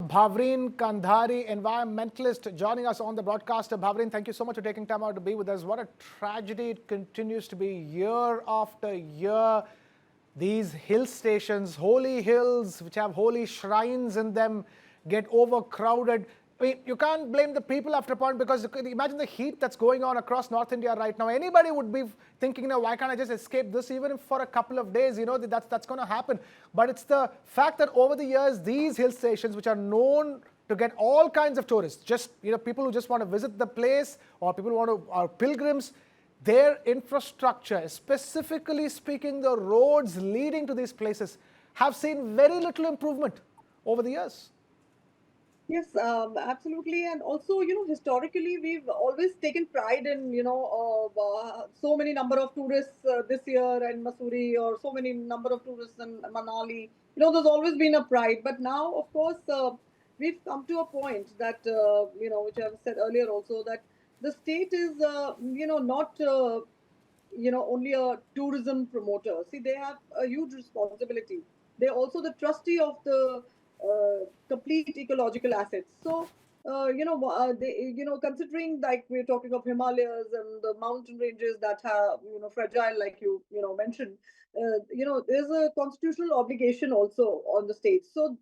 Bhavrin Kandhari, environmentalist, joining us on the broadcast. Bhavrin, thank you so much for taking time out to be with us. What a tragedy it continues to be year after year. These hill stations, holy hills, which have holy shrines in them, get overcrowded. I mean, you can't blame the people after a point, because you can imagine the heat that's going on across North India right now. Anybody would be thinking, now, why can't I just escape this even if for a couple of days? That's going to happen. But it's the fact that over the years, these hill stations, which are known to get all kinds of tourists, just people who just want to visit the place, or people who want to are pilgrims, their infrastructure, specifically speaking, the roads leading to these places, have seen very little improvement over the years. Yes, absolutely. And also, historically, we've always taken pride in, so many number of tourists this year in Mussoorie, or so many number of tourists in Manali. There's always been a pride. But now, of course, we've come to a point that, which I've said earlier also, that the state is, not, only a tourism promoter. See, they have a huge responsibility. They're also the trustee of the complete ecological assets. So, considering like we're talking of Himalayas and the mountain ranges that are, fragile, like mentioned, there's a constitutional obligation also on the states. So,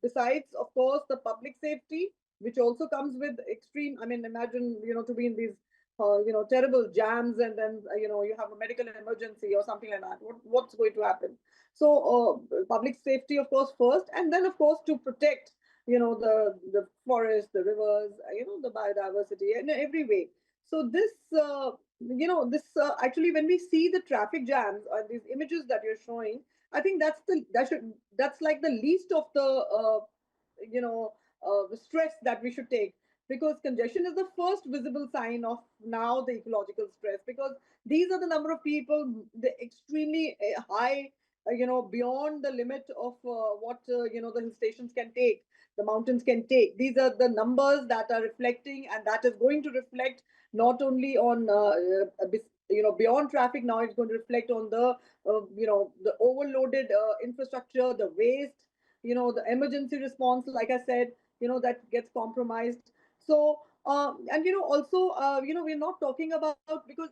besides, of course, the public safety, which also comes with extreme, I mean, imagine, to be in these terrible jams, and then you have a medical emergency or something like that. What's going to happen? So public safety, of course, first, and then of course to protect the forest, the rivers, the biodiversity in every way. So this actually, when we see the traffic jams or these images that you're showing, I think that's like the least of the the stress that we should take, because congestion is the first visible sign of now the ecological stress, because these are the number of people, the extremely high, beyond the limit of what the hill stations can take, the mountains can take. These are the numbers that are reflecting, and that is going to reflect not only on beyond traffic. Now it's going to reflect on the the overloaded infrastructure, the waste, the emergency response, like I said, that gets compromised. So and also we're not talking about, because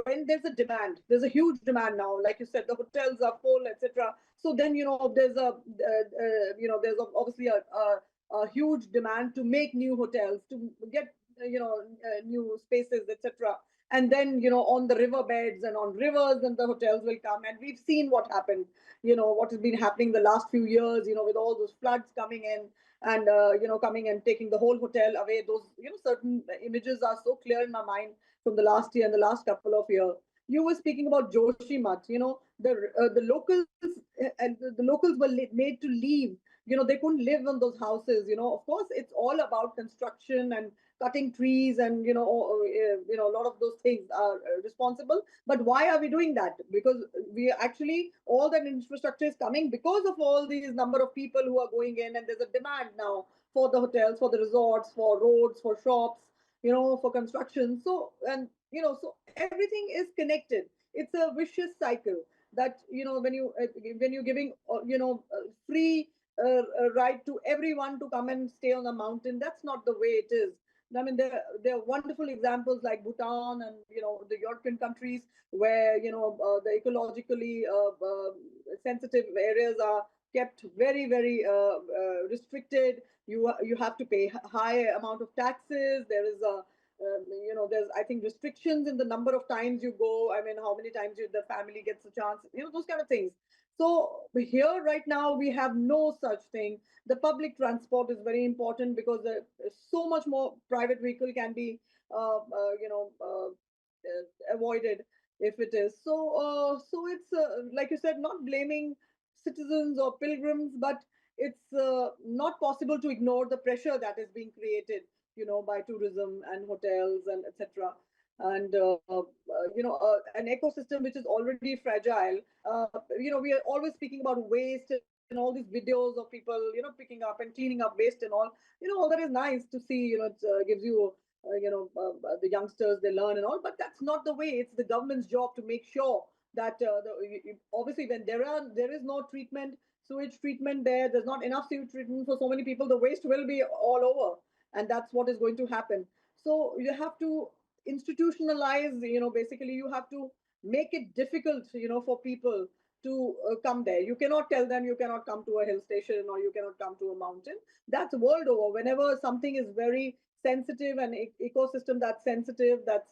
when there's a demand, there's a huge demand now, like you said, the hotels are full, etc. So then there's there's obviously a huge demand to make new hotels, to get new spaces, etc. And then on the riverbeds and on rivers, then the hotels will come, and we've seen what happened, what has been happening the last few years, with all those floods coming in, and coming and taking the whole hotel away. Those certain images are so clear in my mind from the last year and the last couple of years. You were speaking about Joshimath. The locals, and the locals were made to leave. They couldn't live in those houses. Of course, it's all about construction and cutting trees, and a lot of those things are responsible. But why are we doing that? Because we actually, all that infrastructure is coming because of all these number of people who are going in, and there's a demand now for the hotels, for the resorts, for roads, for shops, for construction. So, and so everything is connected. It's a vicious cycle that when you're giving free right to everyone to come and stay on the mountain, that's not the way it is. I mean, there are wonderful examples like Bhutan and the European countries, where the ecologically sensitive areas are kept very, very restricted. You have to pay high amount of taxes. There is a there's, I think, restrictions in the number of times you go. I mean, how many times the family gets a chance. Those kind of things. So here right now we have no such thing. The public transport is very important, because so much more private vehicle can be avoided if it is. So it's like you said, not blaming citizens or pilgrims, but it's not possible to ignore the pressure that is being created, by tourism and hotels and etc. And an ecosystem which is already fragile. We are always speaking about waste and all these videos of people, picking up and cleaning up waste and all. All that is nice to see. It gives you the youngsters, they learn and all, but that's not the way. It's the government's job to make sure that obviously when there is no treatment, sewage treatment there. There's not enough sewage treatment for so many people. The waste will be all over, and that's what is going to happen. So you have to institutionalize, basically you have to make it difficult, for people to come there. You cannot tell them you cannot come to a hill station or you cannot come to a mountain. That's world over. Whenever something is very sensitive and ecosystem that's sensitive, that's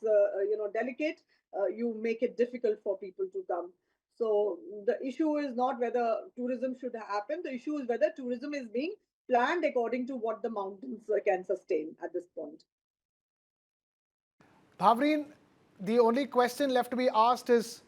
delicate, you make it difficult for people to come. So the issue is not whether tourism should happen. The issue is whether tourism is being planned according to what the mountains can sustain at this point. Bhavrin, the only question left to be asked is,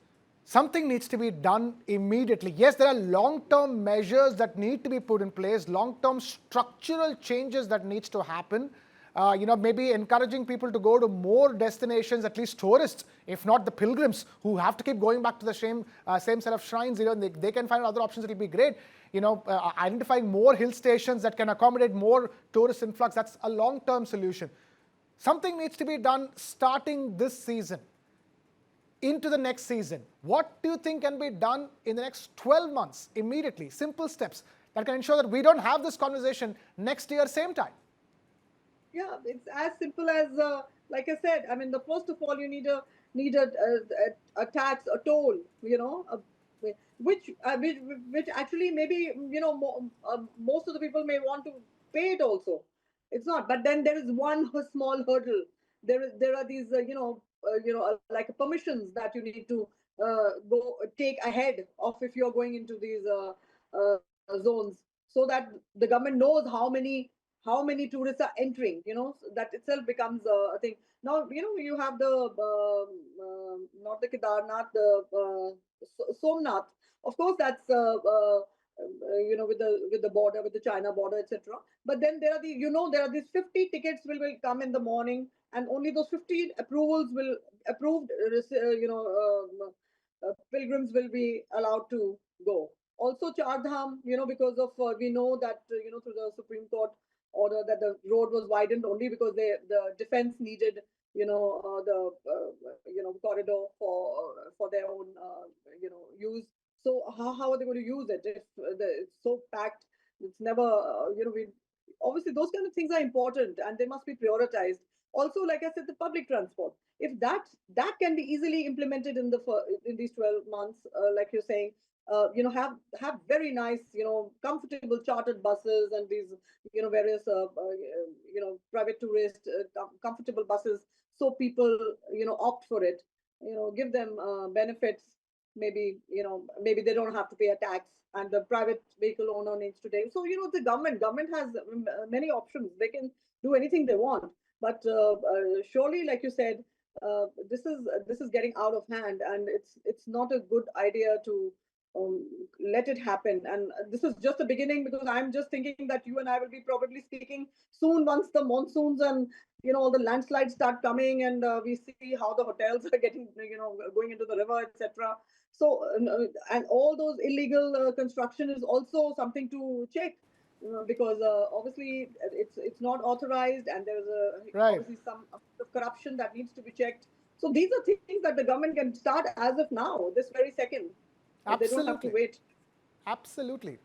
something needs to be done immediately. Yes, there are long-term measures that need to be put in place, long-term structural changes that needs to happen. Maybe encouraging people to go to more destinations, at least tourists, if not the pilgrims who have to keep going back to the same set of shrines. They can find other options. It'll be great. Identifying more hill stations that can accommodate more tourist influx. That's a long-term solution. Something needs to be done starting this season into the next season. What do you think can be done in the next 12 months immediately? Simple steps that can ensure that we don't have this conversation next year, same time. Yeah, it's as simple as, like I said. I mean, the first of all, you need a tax, a toll, which actually maybe most of the people may want to pay it also. It's not, but then there is one small hurdle. There are these like permissions that you need to go take ahead of if you're going into these zones, so that the government knows how many tourists are entering. So that itself becomes a thing. Now you have the not the Kedarnath, the Somnath. Of course, that's with the border, with the China border, etc. But then there are these 50 tickets will come in the morning, and only those 50 approvals will approved pilgrims will be allowed to go. Also, Char Dham, because of we know that through the Supreme Court order that the road was widened only because the defense needed the corridor for their own use. So how are they going to use it if it's so packed? It's never we obviously those kind of things are important and they must be prioritized. Also, like I said, the public transport, if that can be easily implemented in these 12 months, like you're saying, have very nice, comfortable chartered buses and these various private tourist comfortable buses, so people opt for it. Give them benefits. Maybe they don't have to pay a tax, and the private vehicle owner needs to take. So the government has many options. They can do anything they want, but surely, like you said, this is getting out of hand, and it's not a good idea to let it happen. And this is just the beginning, because I'm just thinking that you and I will be probably speaking soon once the monsoons and all the landslides start coming, and we see how the hotels are getting going into the river, etc. So and all those illegal construction is also something to check, because obviously it's not authorized, and there's Right. obviously some corruption that needs to be checked. So these are things that the government can start as of now, this very second. They don't have to Absolutely. wait. Absolutely.